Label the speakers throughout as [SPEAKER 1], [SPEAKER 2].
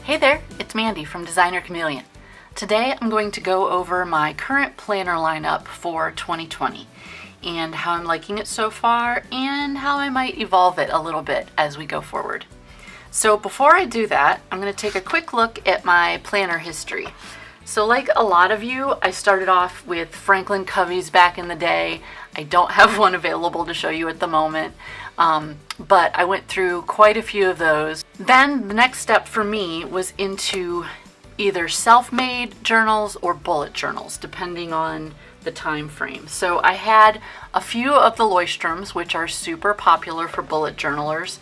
[SPEAKER 1] Hey there, it's Mandy from Designer Chameleon. Today I'm going to go over my current planner lineup for 2020 and how I'm liking it so far and how I might evolve it a little bit as we go forward. So before I do that, I'm going to take a quick look at my planner history. So like a lot of you, I started off with Franklin Covey's back in the day. I don't have one available to show you at the moment, but I went through quite a few of those. Then the next step for me was into either self-made journals or bullet journals, depending on the time frame. So I had a few of the Loistroms, which are super popular for bullet journalers.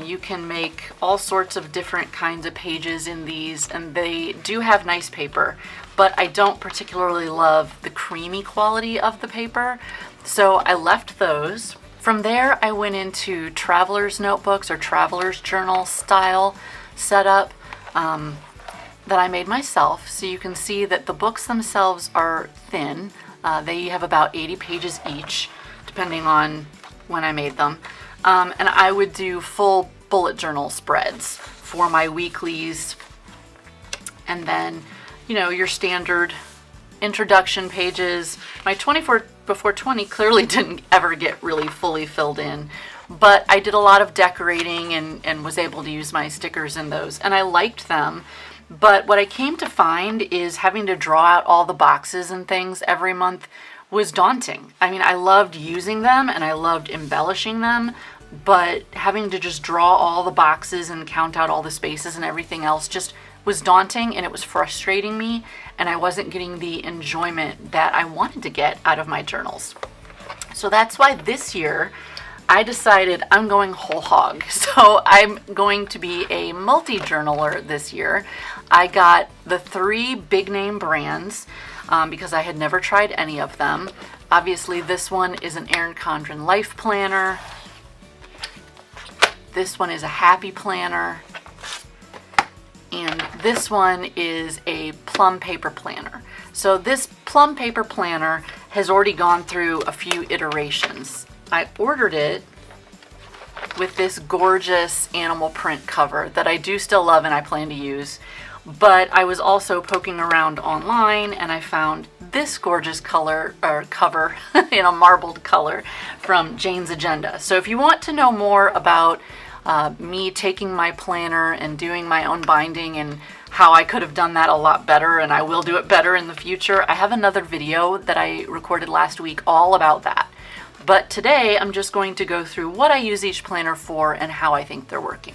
[SPEAKER 1] You can make all sorts of different kinds of pages in these, and they do have nice paper, but I don't particularly love the creamy quality of the paper, so I left those. From there, I went into traveler's notebooks or traveler's journal style setup that I made myself. So you can see that the books themselves are thin. They have about 80 pages each, depending on when I made them. And I would do full bullet journal spreads for my weeklies. And then, you know, your standard introduction pages. My 24 before 20 clearly didn't ever get really fully filled in, but I did a lot of decorating and was able to use my stickers in those, and I liked them. But what I came to find is having to draw out all the boxes and things every month was daunting. I mean, I loved using them and I loved embellishing them, but having to just draw all the boxes and count out all the spaces and everything else just was daunting, and it was frustrating me, and I wasn't getting the enjoyment that I wanted to get out of my journals. So that's why this year I decided I'm going whole hog. So I'm going to be a multi-journaler this year. I got the 3 big name brands because I had never tried any of them. Obviously this one is an Erin Condren Life Planner. This one is a Happy Planner. And this one is a Plum Paper Planner. So this Plum Paper Planner has already gone through a few iterations. I ordered it with this gorgeous animal print cover that I do still love and I plan to use. But I was also poking around online and I found this gorgeous cover in a marbled color from Jane's Agenda. So if you want to know more about me taking my planner and doing my own binding and how I could have done that a lot better, and I will do it better in the future, I have another video that I recorded last week all about that. But today I'm just going to go through what I use each planner for and how I think they're working.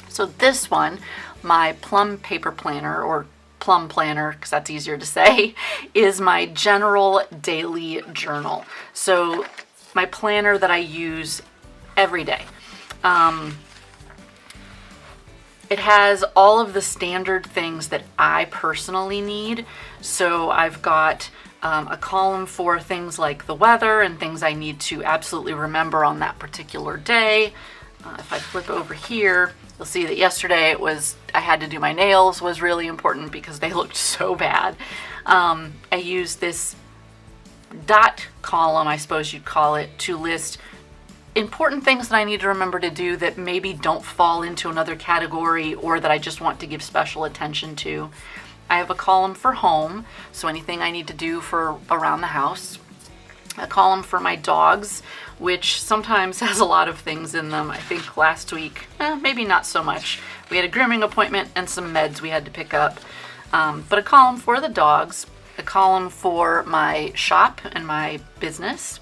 [SPEAKER 1] So this one, my Plum Paper Planner, or Plum Planner, because that's easier to say, is my general daily journal. So my planner that I use every day. It has all of the standard things that I personally need. So I've got a column for things like the weather and things I need to absolutely remember on that particular day. If I flip over here, you'll see that yesterday I had to do my nails was really important because they looked so bad. I use this dot column, I suppose you'd call it, to list important things that I need to remember to do that maybe don't fall into another category or that I just want to give special attention to. I have a column for home, so anything I need to do for around the house. A column for my dogs, which sometimes has a lot of things in them. I think last week, maybe not so much. We had a grooming appointment and some meds we had to pick up. But a column for the dogs, a column for my shop and my business,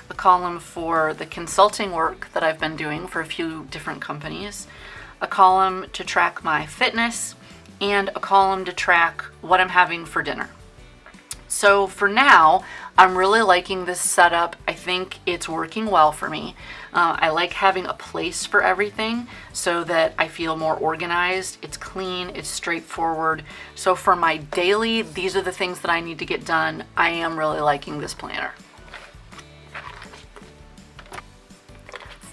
[SPEAKER 1] a column for the consulting work that I've been doing for a few different companies, a column to track my fitness, and a column to track what I'm having for dinner. So for now, I'm really liking this setup. I think it's working well for me. I like having a place for everything so that I feel more organized. It's clean, it's straightforward. So for my daily, these are the things that I need to get done. I am really liking this planner.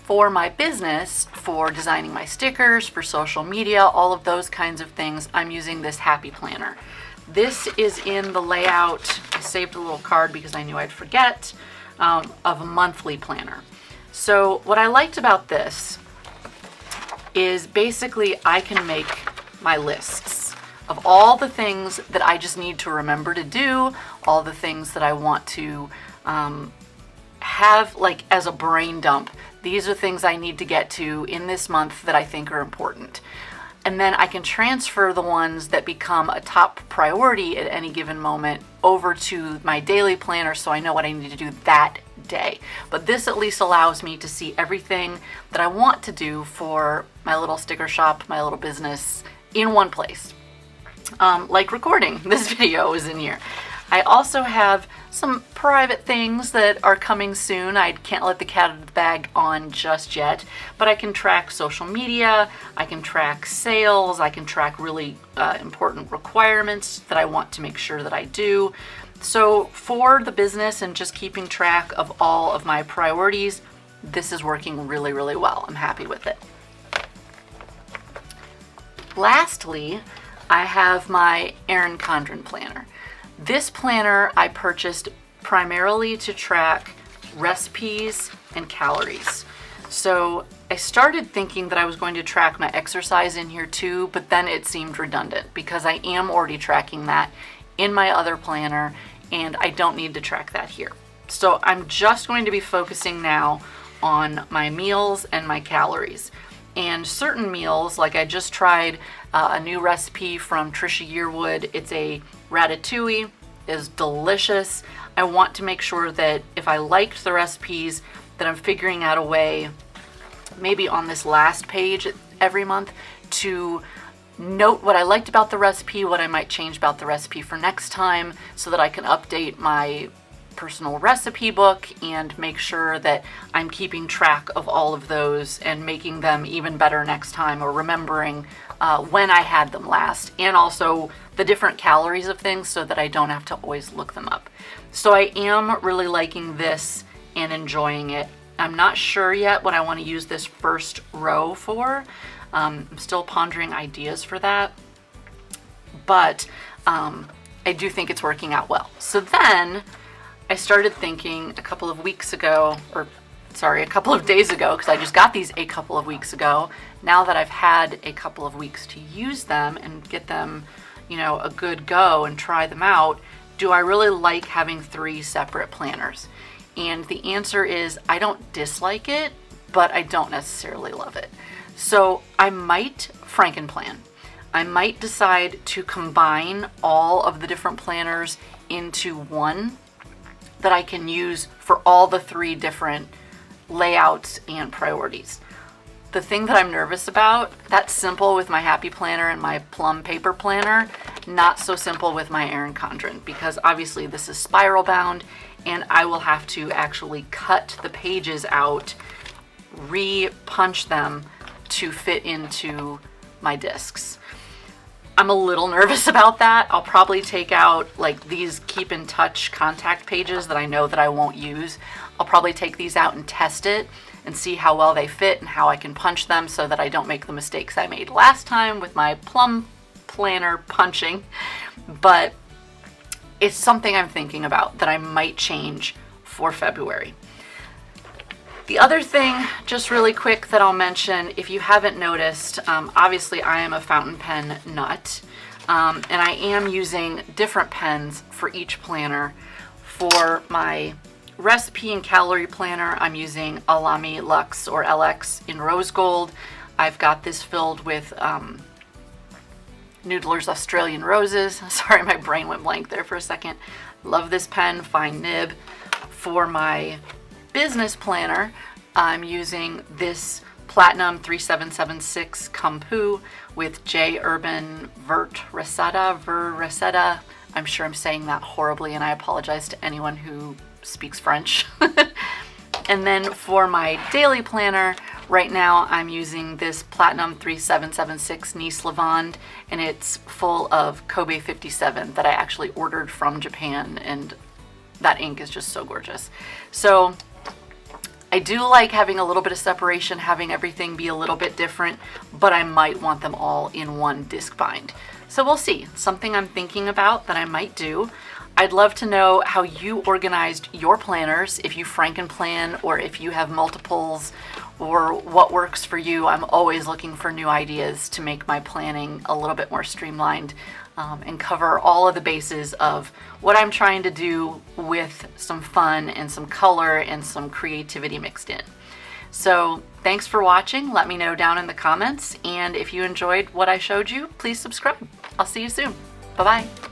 [SPEAKER 1] For my business, for designing my stickers, for social media, all of those kinds of things, I'm using this Happy Planner. This is in the layout, I saved a little card because I knew I'd forget, of a monthly planner. So what I liked about this is basically I can make my lists of all the things that I just need to remember to do, all the things that I want to have like as a brain dump. These are things I need to get to in this month that I think are important. And then I can transfer the ones that become a top priority at any given moment over to my daily planner so I know what I need to do that day. But this at least allows me to see everything that I want to do for my little sticker shop, my little business, in one place. Like recording this video is in here. I also have some private things that are coming soon. I can't let the cat out of the bag on just yet, but I can track social media, I can track sales, I can track really important requirements that I want to make sure that I do. So for the business and just keeping track of all of my priorities, this is working really, really well. I'm happy with it. Lastly, I have my Erin Condren planner. This planner I purchased primarily to track recipes and calories. So I started thinking that I was going to track my exercise in here too, but then it seemed redundant because I am already tracking that in my other planner and I don't need to track that here. So I'm just going to be focusing now on my meals and my calories. And certain meals, like I just tried a new recipe from Trisha Yearwood. It's a ratatouille, is delicious. I want to make sure that if I liked the recipes, that I'm figuring out a way, maybe on this last page every month, to note what I liked about the recipe, what I might change about the recipe for next time, so that I can update my personal recipe book and make sure that I'm keeping track of all of those and making them even better next time, or remembering when I had them last, and also the different calories of things so that I don't have to always look them up. So I am really liking this and enjoying it. I'm not sure yet what I want to use this first row for. I'm still pondering ideas for that, but I do think it's working out well. So then I started thinking a couple of days ago, because I just got these a couple of weeks ago. Now that I've had a couple of weeks to use them and get them, a good go and try them out, do I really like having 3 separate planners? And the answer is I don't dislike it, but I don't necessarily love it. So I might Frankenplan. I might decide to combine all of the different planners into one that I can use for all the 3 different layouts and priorities. The thing that I'm nervous about, that's simple with my Happy Planner and my Plum Paper Planner, not so simple with my Erin Condren, because obviously this is spiral bound and I will have to actually cut the pages out, re-punch them to fit into my discs. I'm a little nervous about that. I'll probably take out like these keep in touch contact pages that I know that I won't use. I'll probably take these out and test it and see how well they fit and how I can punch them so that I don't make the mistakes I made last time with my Plum Planner punching. But it's something I'm thinking about that I might change for February. The other thing, just really quick, that I'll mention, if you haven't noticed, obviously I am a fountain pen nut, and I am using different pens for each planner. For my recipe and calorie planner, I'm using a Lamy Luxe or LX in rose gold. I've got this filled with Noodler's Australian Roses. Sorry, my brain went blank there for a second. Love this pen, fine nib. For my business planner, I'm using this Platinum 3776 Compu with J. Urban Vert Resetta. I'm sure I'm saying that horribly and I apologize to anyone who speaks French. And then for my daily planner, right now I'm using this Platinum 3776 Nice Lavande, and it's full of Kobe 57 that I actually ordered from Japan, and that ink is just so gorgeous. So I do like having a little bit of separation, having everything be a little bit different, but I might want them all in one disc bind. So we'll see. Something I'm thinking about that I might do. I'd love to know how you organized your planners, if you Frankenplan or if you have multiples, or what works for you. I'm always looking for new ideas to make my planning a little bit more streamlined, and cover all of the bases of what I'm trying to do with some fun and some color and some creativity mixed in. So thanks for watching. Let me know down in the comments, and if you enjoyed what I showed you, please subscribe. I'll see you soon. Bye-bye.